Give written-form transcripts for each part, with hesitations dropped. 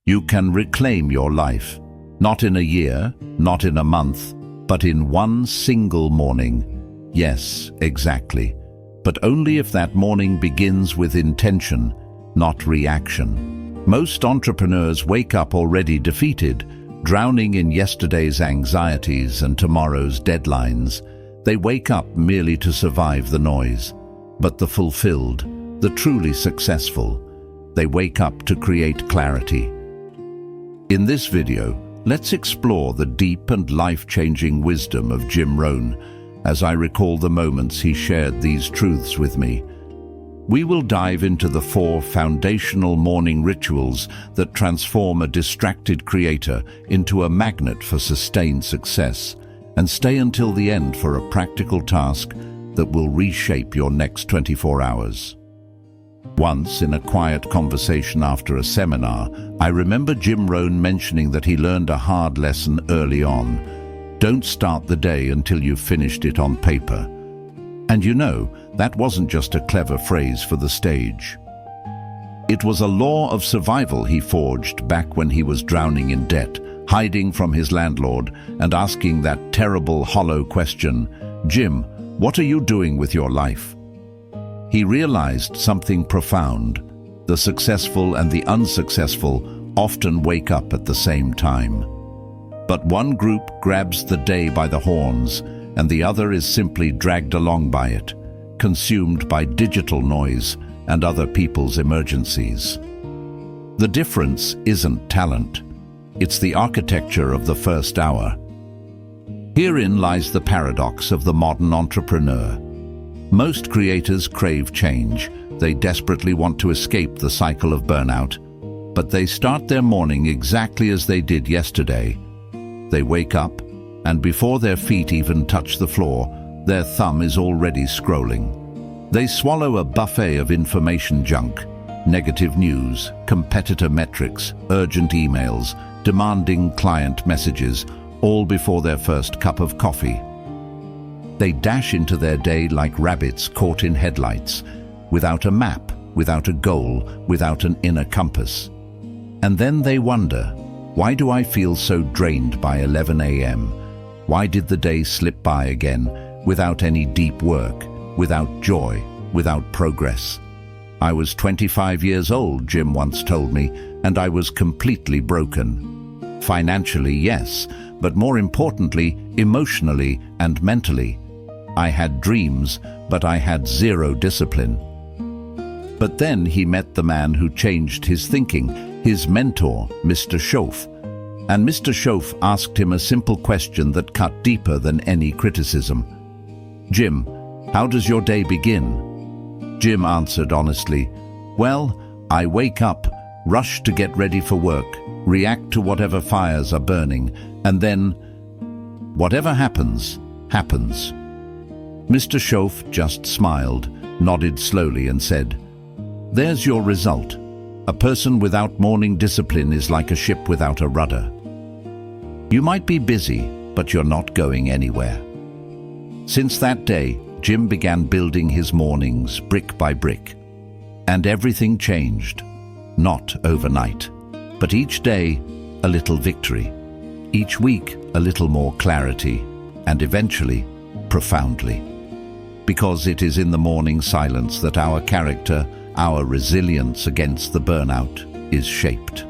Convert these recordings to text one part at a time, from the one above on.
You can reclaim your life, not in a year, not in a month, but in one single morning. Yes, exactly. But only if that morning begins with intention, not reaction. Most entrepreneurs wake up already defeated, drowning in yesterday's anxieties and tomorrow's deadlines. They wake up merely to survive the noise. But the fulfilled, the truly successful, they wake up to create clarity. In this video, let's explore the deep and life-changing wisdom of Jim Rohn as I recall the moments he shared these truths with me. We will dive into the 4 foundational morning rituals that transform a distracted creator into a magnet for sustained success, and stay until the end for a practical task that will reshape your next 24 hours. Once, in a quiet conversation after a seminar, I remember Jim Rohn mentioning that he learned a hard lesson early on. Don't start the day until you've finished it on paper. And you know, that wasn't just a clever phrase for the stage. It was a law of survival he forged back when he was drowning in debt, hiding from his landlord and asking that terrible, hollow question, "Jim, what are you doing with your life?" He realized something profound. The successful and the unsuccessful often wake up at the same time. But one group grabs the day by the horns, and the other is simply dragged along by it, consumed by digital noise and other people's emergencies. The difference isn't talent. It's the architecture of the first hour. Herein lies the paradox of the modern entrepreneur. Most creators crave change. They desperately want to escape the cycle of burnout, but they start their morning exactly as they did yesterday. They wake up, and before their feet even touch the floor, their thumb is already scrolling. They swallow a buffet of information junk, negative news, competitor metrics, urgent emails, demanding client messages, all before their first cup of coffee. They dash into their day like rabbits caught in headlights, without a map, without a goal, without an inner compass. And then they wonder, why do I feel so drained by 11 a.m.? Why did the day slip by again, without any deep work, without joy, without progress? I was 25 years old, Jim once told me, and I was completely broken. Financially, yes, but more importantly, emotionally and mentally. I had dreams, but I had zero discipline. But then he met the man who changed his thinking, his mentor, Mr. Shoaff. And Mr. Shoaff asked him a simple question that cut deeper than any criticism. "Jim, how does your day begin?" Jim answered honestly, "Well, I wake up, rush to get ready for work, react to whatever fires are burning, and then whatever happens, happens." Mr. Shoaff just smiled, nodded slowly and said, "There's your result. A person without morning discipline is like a ship without a rudder. You might be busy, but you're not going anywhere." Since that day, Jim began building his mornings brick by brick. And everything changed. Not overnight, but each day, a little victory. Each week, a little more clarity. And eventually, profoundly. Because it is in the morning silence that our character, our resilience against the burnout, is shaped.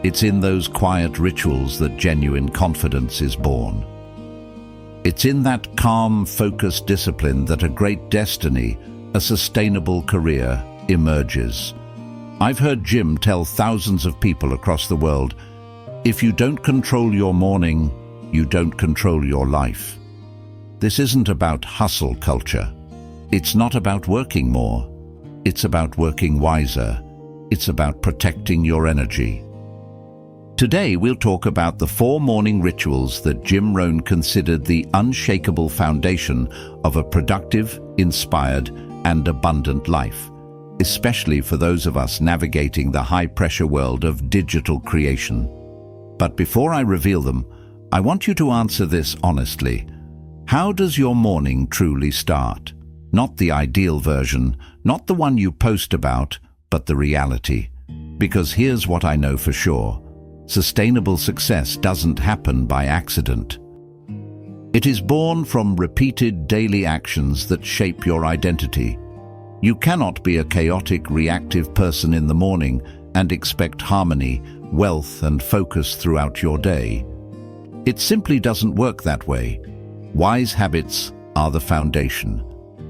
It's in those quiet rituals that genuine confidence is born. It's in that calm, focused discipline that a great destiny, a sustainable career, emerges. I've heard Jim tell thousands of people across the world, if you don't control your morning, you don't control your life. This isn't about hustle culture. It's not about working more. It's about working wiser. It's about protecting your energy. Today we'll talk about the 4 morning rituals that Jim Rohn considered the unshakable foundation of a productive, inspired, and abundant life, especially for those of us navigating the high-pressure world of digital creation. But before I reveal them, I want you to answer this honestly. How does your morning truly start? Not the ideal version, not the one you post about, but the reality. Because here's what I know for sure. Sustainable success doesn't happen by accident. It is born from repeated daily actions that shape your identity. You cannot be a chaotic, reactive person in the morning and expect harmony, wealth, and focus throughout your day. It simply doesn't work that way. Wise habits are the foundation,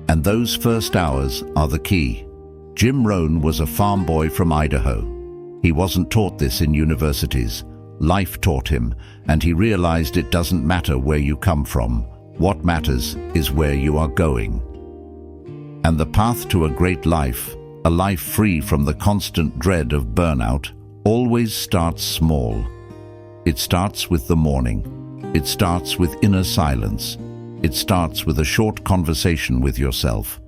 and those first hours are the key. Jim Rohn was a farm boy from Idaho. He wasn't taught this in universities. Life taught him, and he realized it doesn't matter where you come from. What matters is where you are going. And the path to a great life, a life free from the constant dread of burnout, always starts small. It starts with the morning. It starts with inner silence. It starts with a short conversation with yourself.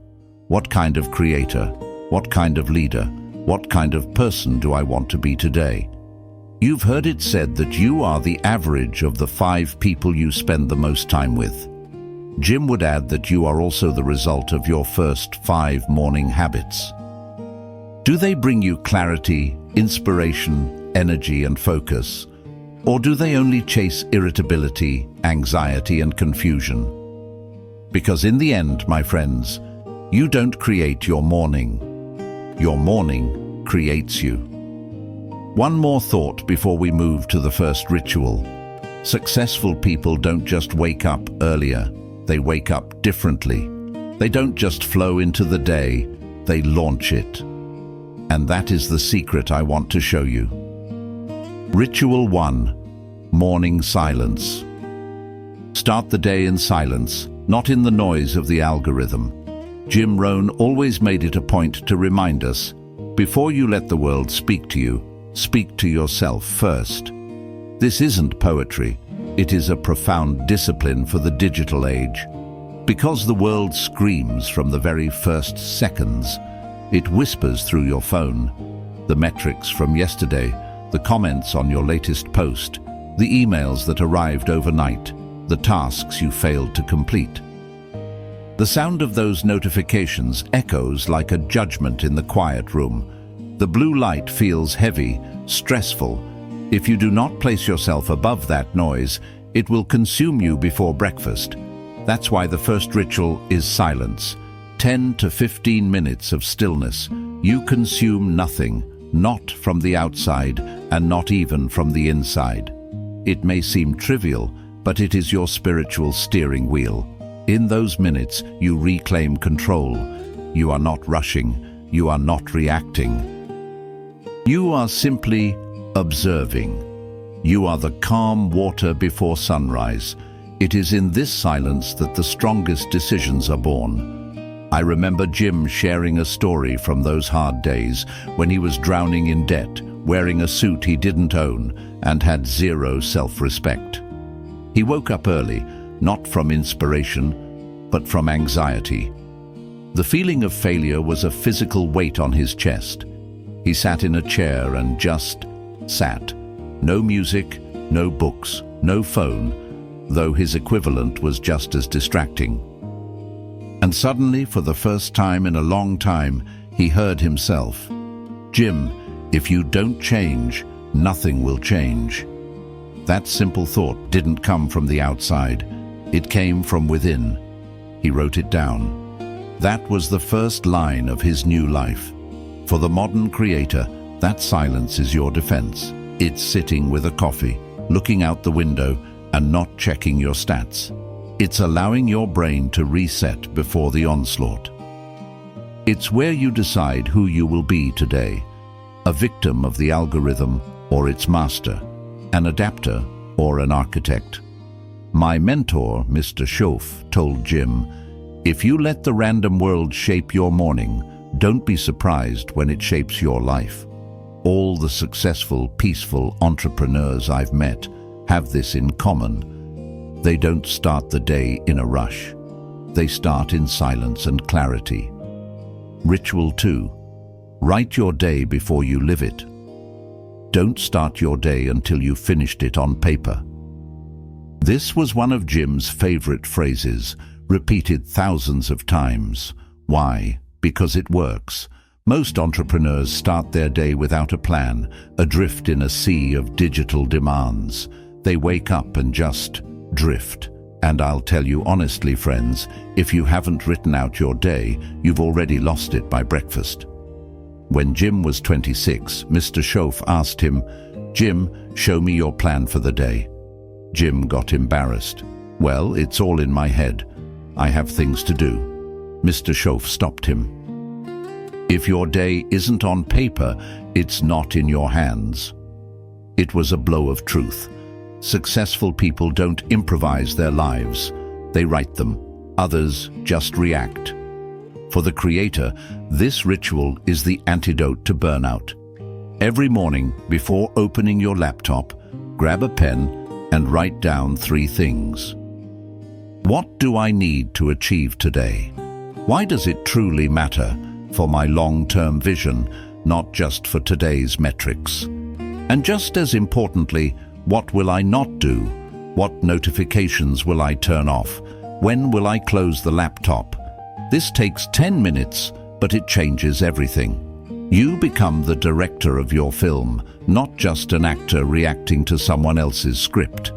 What kind of creator? What kind of leader? What kind of person do I want to be today? You've heard it said that you are the average of the 5 people you spend the most time with. Jim would add that you are also the result of your first 5 morning habits. Do they bring you clarity, inspiration, energy, and focus? Or do they only chase irritability, anxiety, and confusion? Because in the end, my friends, you don't create your morning. Your morning creates you. One more thought before we move to the first ritual. Successful people don't just wake up earlier, they wake up differently. They don't just flow into the day, they launch it. And that is the secret I want to show you. Ritual 1. Morning silence. Start the day in silence, not in the noise of the algorithm. Jim Rohn always made it a point to remind us, before you let the world speak to you, speak to yourself first. This isn't poetry, it is a profound discipline for the digital age. Because the world screams from the very first seconds, it whispers through your phone. The metrics from yesterday, the comments on your latest post, the emails that arrived overnight, the tasks you failed to complete. The sound of those notifications echoes like a judgment in the quiet room. The blue light feels heavy, stressful. If you do not place yourself above that noise, it will consume you before breakfast. That's why the first ritual is silence. 10 to 15 minutes of stillness. You consume nothing, not from the outside and not even from the inside. It may seem trivial, but it is your spiritual steering wheel. In those minutes, you reclaim control. You are not rushing. You are not reacting. You are simply observing. You are the calm water before sunrise. It is in this silence that the strongest decisions are born. I remember Jim sharing a story from those hard days when he was drowning in debt, wearing a suit he didn't own, and had zero self-respect. He woke up early, not from inspiration, but from anxiety. The feeling of failure was a physical weight on his chest. He sat in a chair and just sat. No music, no books, no phone, though his equivalent was just as distracting. And suddenly, for the first time in a long time, he heard himself. "Jim, if you don't change, nothing will change." That simple thought didn't come from the outside. It came from within. He wrote it down. That was the first line of his new life. For the modern creator, that silence is your defense. It's sitting with a coffee, looking out the window, and not checking your stats. It's allowing your brain to reset before the onslaught. It's where you decide who you will be today, a victim of the algorithm or its master, an adapter or an architect. My mentor, Mr. Shoaff, told Jim, "If you let the random world shape your morning, don't be surprised when it shapes your life." All the successful, peaceful entrepreneurs I've met have this in common. They don't start the day in a rush. They start in silence and clarity. Ritual 2. Write your day before you live it. Don't start your day until you've finished it on paper. This was one of Jim's favorite phrases, repeated thousands of times. Why? Because it works. Most entrepreneurs start their day without a plan, adrift in a sea of digital demands. They wake up and just drift. And I'll tell you honestly, friends, if you haven't written out your day, you've already lost it by breakfast. When Jim was 26, Mr. Shoaff asked him, "Jim, show me your plan for the day." Jim got embarrassed. "Well, it's all in my head. I have things to do." Mr. Shoaff stopped him. "If your day isn't on paper, it's not in your hands." It was a blow of truth. Successful people don't improvise their lives. They write them. Others just react. For the creator, this ritual is the antidote to burnout. Every morning, before opening your laptop, grab a pen and write down 3 things. What do I need to achieve today? Why does it truly matter? For my long-term vision, not just for today's metrics. And just as importantly, what will I not do? What notifications will I turn off? When will I close the laptop? This takes 10 minutes, but it changes everything. You become the director of your film, not just an actor reacting to someone else's script.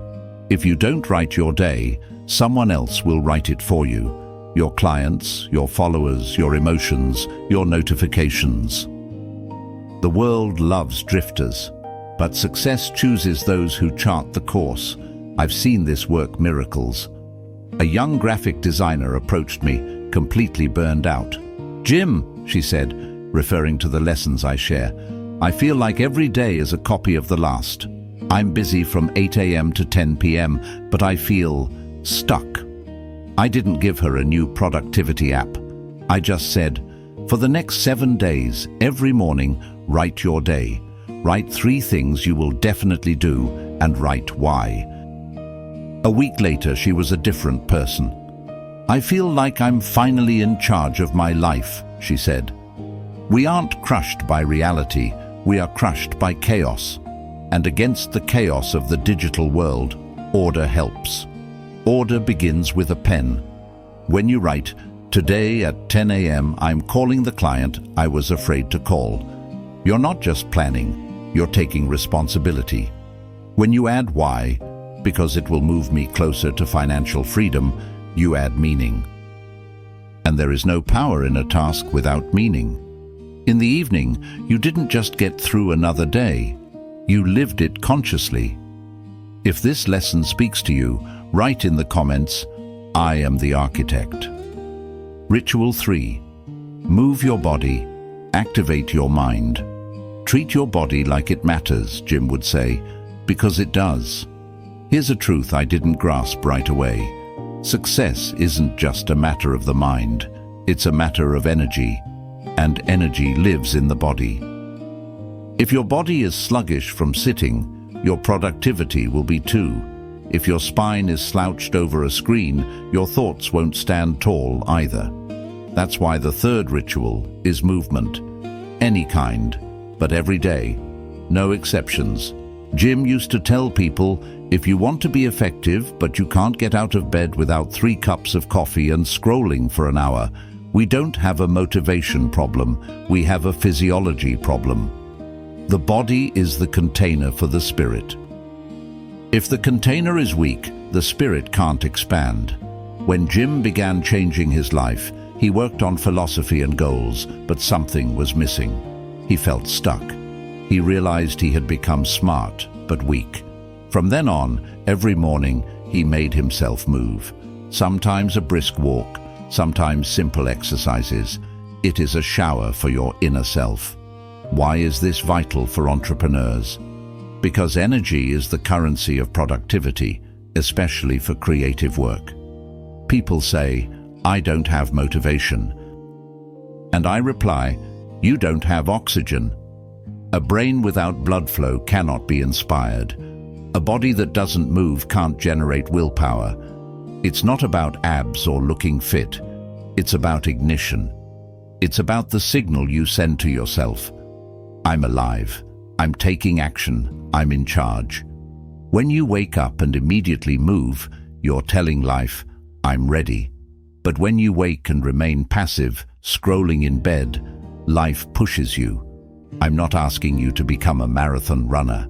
If you don't write your day, someone else will write it for you. Your clients, your followers, your emotions, your notifications. The world loves drifters, but success chooses those who chart the course. I've seen this work miracles. A young graphic designer approached me, completely burned out. "Jim," she said, referring to the lessons I share, "I feel like every day is a copy of the last. I'm busy from 8 a.m. to 10 p.m., but I feel stuck." I didn't give her a new productivity app. I just said, for the next 7 days, every morning, write your day. Write 3 things you will definitely do, and write why. A week later, she was a different person. "I feel like I'm finally in charge of my life," she said. We aren't crushed by reality, we are crushed by chaos. And against the chaos of the digital world, order helps. Order begins with a pen. When you write, "Today at 10 a.m. I'm calling the client I was afraid to call," you're not just planning, you're taking responsibility. When you add why, because it will move me closer to financial freedom, you add meaning. And there is no power in a task without meaning. In the evening, you didn't just get through another day, you lived it consciously. If this lesson speaks to you, write in the comments, "I am the architect." Ritual 3. Move your body, activate your mind. Treat your body like it matters, Jim would say, because it does. Here's a truth I didn't grasp right away. Success isn't just a matter of the mind, it's a matter of energy, and energy lives in the body. If your body is sluggish from sitting, your productivity will be too. If your spine is slouched over a screen, your thoughts won't stand tall either. That's why the 3rd ritual is movement. Any kind, but every day. No exceptions. Jim used to tell people, if you want to be effective but you can't get out of bed without 3 cups of coffee and scrolling for an hour, we don't have a motivation problem, we have a physiology problem. The body is the container for the spirit. If the container is weak, the spirit can't expand. When Jim began changing his life, he worked on philosophy and goals, but something was missing. He felt stuck. He realized he had become smart, but weak. From then on, every morning, he made himself move. Sometimes a brisk walk, sometimes simple exercises. It is a shower for your inner self. Why is this vital for entrepreneurs? Because energy is the currency of productivity, especially for creative work. People say, "I don't have motivation." And I reply, "You don't have oxygen." A brain without blood flow cannot be inspired. A body that doesn't move can't generate willpower. It's not about abs or looking fit. It's about ignition. It's about the signal you send to yourself. I'm alive. I'm taking action. I'm in charge. When you wake up and immediately move, you're telling life, "I'm ready." But when you wake and remain passive, scrolling in bed, life pushes you. I'm not asking you to become a marathon runner.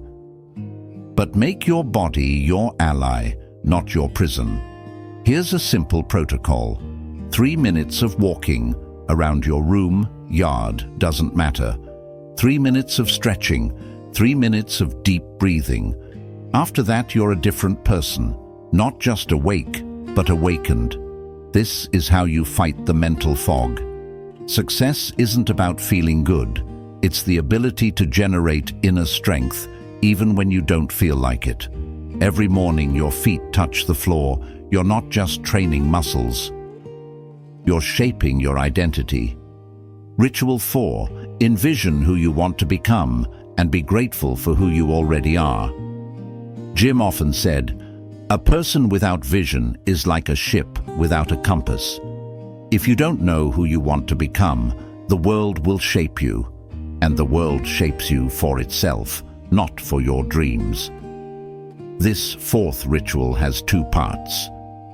But make your body your ally, not your prison. Here's a simple protocol. 3 minutes of walking around your room, yard, doesn't matter. 3 minutes of stretching, 3 minutes of deep breathing. After that, you're a different person, not just awake, but awakened. This is how you fight the mental fog. Success isn't about feeling good. It's the ability to generate inner strength, even when you don't feel like it. Every morning your feet touch the floor, you're not just training muscles. You're shaping your identity. Ritual 4. Envision who you want to become and be grateful for who you already are. Jim often said, "A person without vision is like a ship without a compass." If you don't know who you want to become, the world will shape you, and the world shapes you for itself, not for your dreams. This 4th ritual has 2 parts: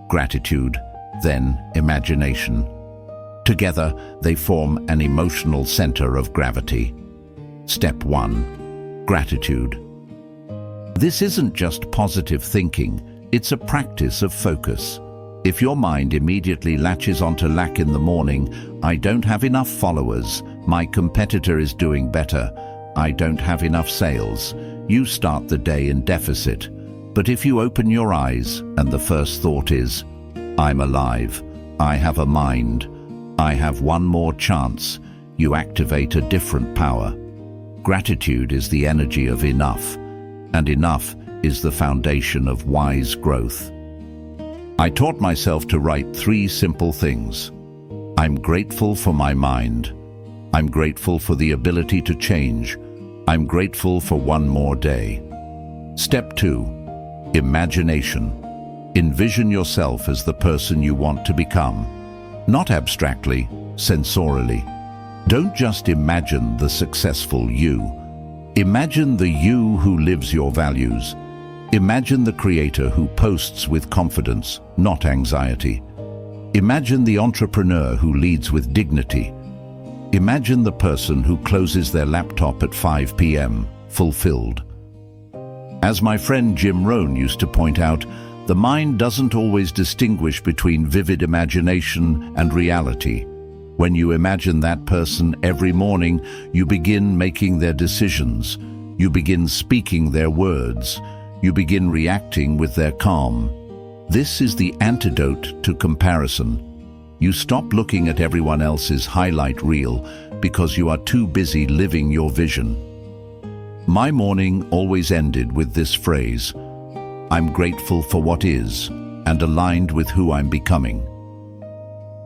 gratitude, then imagination. Together, they form an emotional center of gravity. Step 1. Gratitude. This isn't just positive thinking, it's a practice of focus. If your mind immediately latches onto lack in the morning, "I don't have enough followers, my competitor is doing better, I don't have enough sales," you start the day in deficit. But if you open your eyes and the first thought is, "I'm alive, I have a mind, I have one more chance," you activate a different power. Gratitude is the energy of enough, and enough is the foundation of wise growth. I taught myself to write 3 simple things. I'm grateful for my mind. I'm grateful for the ability to change. I'm grateful for one more day. Step 2. Imagination. Envision yourself as the person you want to become. Not abstractly, sensorially. Don't just imagine the successful you. Imagine the you who lives your values. Imagine the creator who posts with confidence, not anxiety. Imagine the entrepreneur who leads with dignity. Imagine the person who closes their laptop at 5 p.m., fulfilled. As my friend Jim Rohn used to point out, the mind doesn't always distinguish between vivid imagination and reality. When you imagine that person every morning, you begin making their decisions. You begin speaking their words. You begin reacting with their calm. This is the antidote to comparison. You stop looking at everyone else's highlight reel because you are too busy living your vision. My morning always ended with this phrase: "I'm grateful for what is and aligned with who I'm becoming."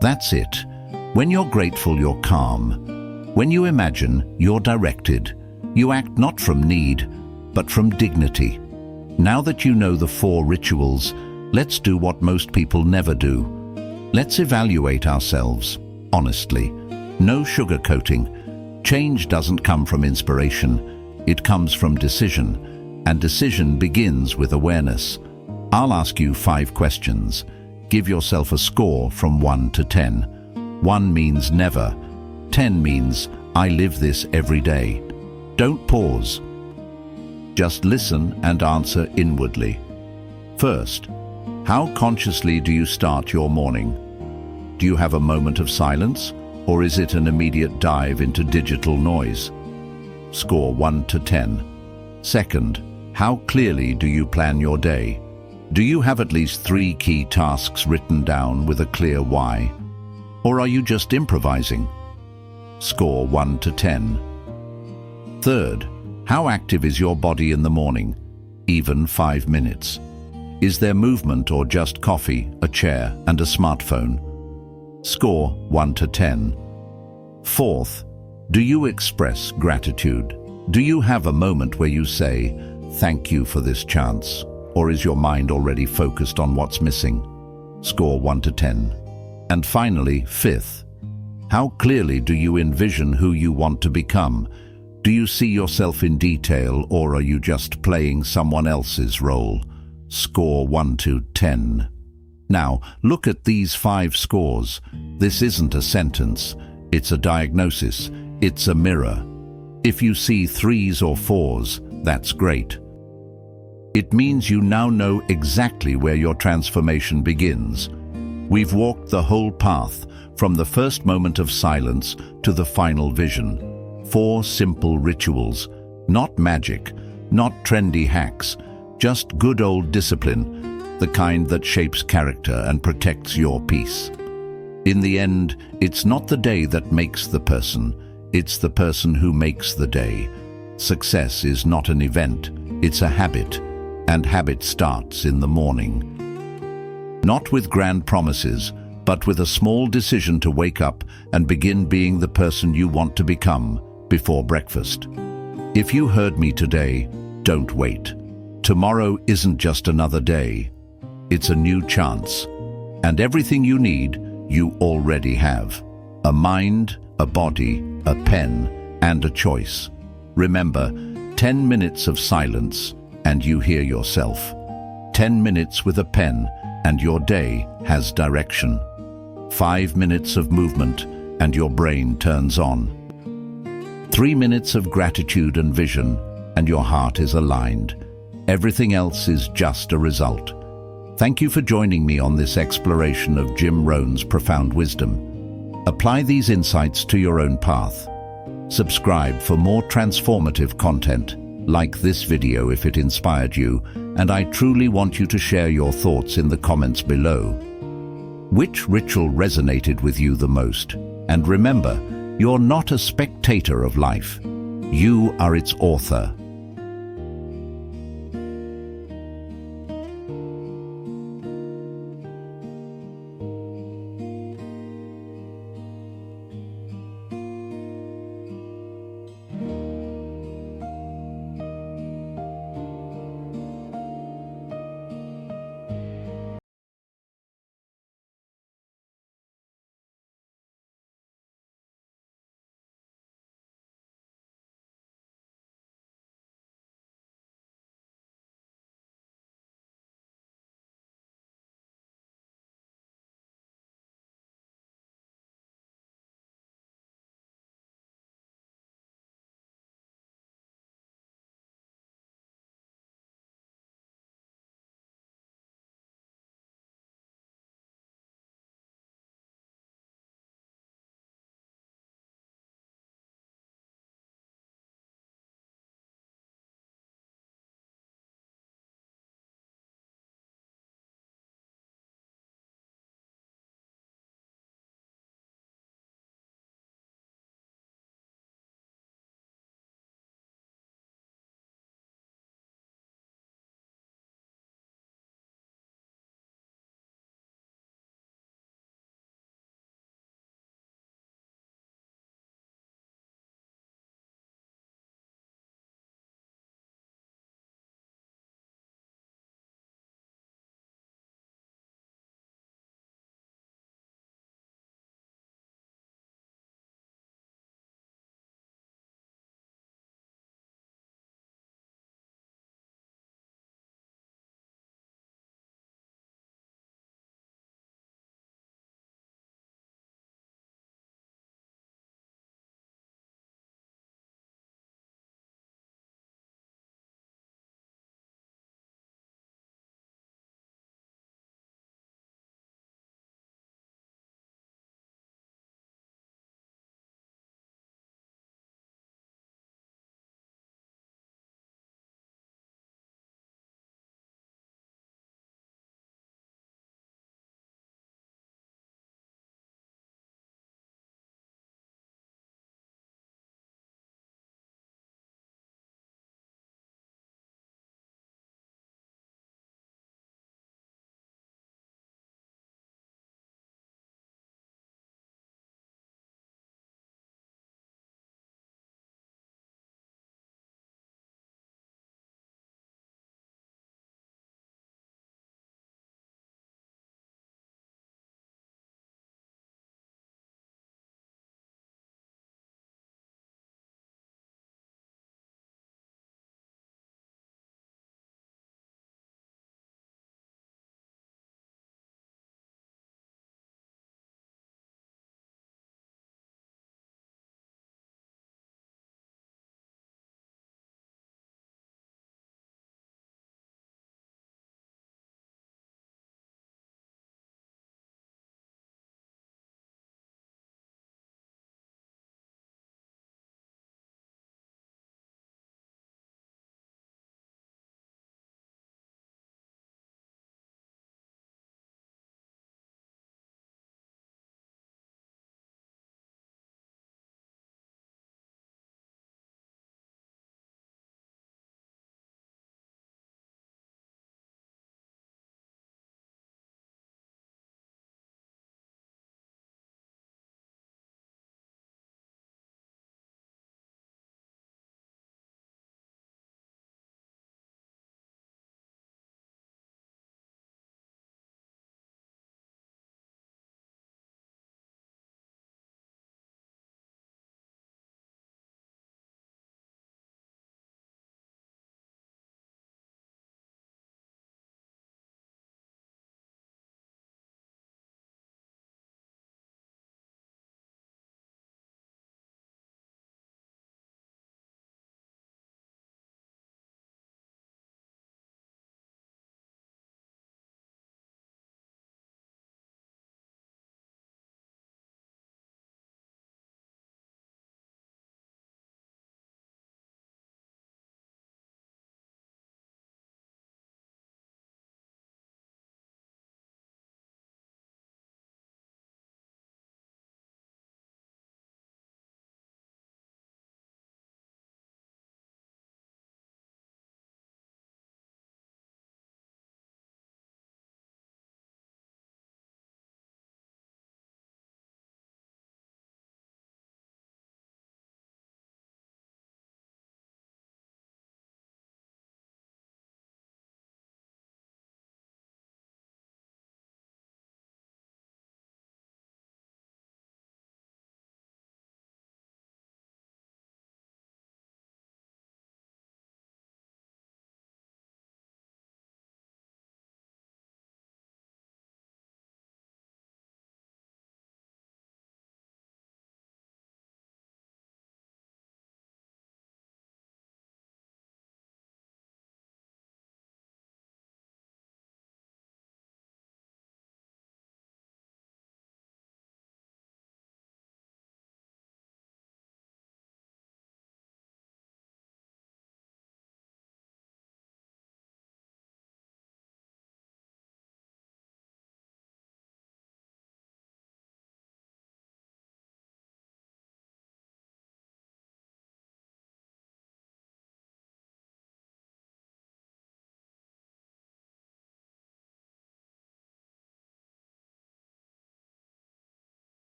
That's it. When you're grateful, you're calm. When you imagine, you're directed. You act not from need, but from dignity. Now that you know the 4 rituals, let's do what most people never do. Let's evaluate ourselves, honestly. No sugarcoating. Change doesn't come from inspiration. It comes from decision, and decision begins with awareness. I'll ask you 5 questions. Give yourself a score from 1 to 10. 1 means never. 10 means I live this every day. Don't pause. Just listen and answer inwardly. First, how consciously do you start your morning? Do you have a moment of silence, or is it an immediate dive into digital noise? Score 1 to 10. Second, how clearly do you plan your day? Do you have at least 3 key tasks written down with a clear why? Or are you just improvising? Score 1 to 10. Third, how active is your body in the morning? Even 5 minutes. Is there movement or just coffee, a chair, and a smartphone? Score 1 to 10. Fourth, do you express gratitude? Do you have a moment where you say, "Thank you for this chance"? Or is your mind already focused on what's missing? Score 1 to 10. And finally, fifth, how clearly do you envision who you want to become? Do you see yourself in detail, or are you just playing someone else's role? Score 1 to 10. Now, look at these 5 scores. This isn't a sentence. It's a diagnosis. It's a mirror. If you see 3s or 4s, that's great. It means you now know exactly where your transformation begins. We've walked the whole path, from the first moment of silence to the final vision. 4 simple rituals, not magic, not trendy hacks, just good old discipline, the kind that shapes character and protects your peace. In the end, it's not the day that makes the person, it's the person who makes the day. Success is not an event, it's a habit, and habit starts in the morning. Not with grand promises, but with a small decision to wake up and begin being the person you want to become before breakfast. If you heard me today, don't wait. Tomorrow isn't just another day. It's a new chance. And everything you need, you already have. A mind, a body, a pen, and a choice. Remember, 10 minutes of silence and you hear yourself. 10 minutes with a pen and your day has direction. 5 minutes of movement and your brain turns on. 3 minutes of gratitude and vision and your heart is aligned. Everything else is just a result. Thank you for joining me on this exploration of Jim Rohn's profound wisdom. Apply these insights to your own path. Subscribe for more transformative content. Like this video if it inspired you, and I truly want you to share your thoughts in the comments below. Which ritual resonated with you the most? And remember, you're not a spectator of life. You are its author.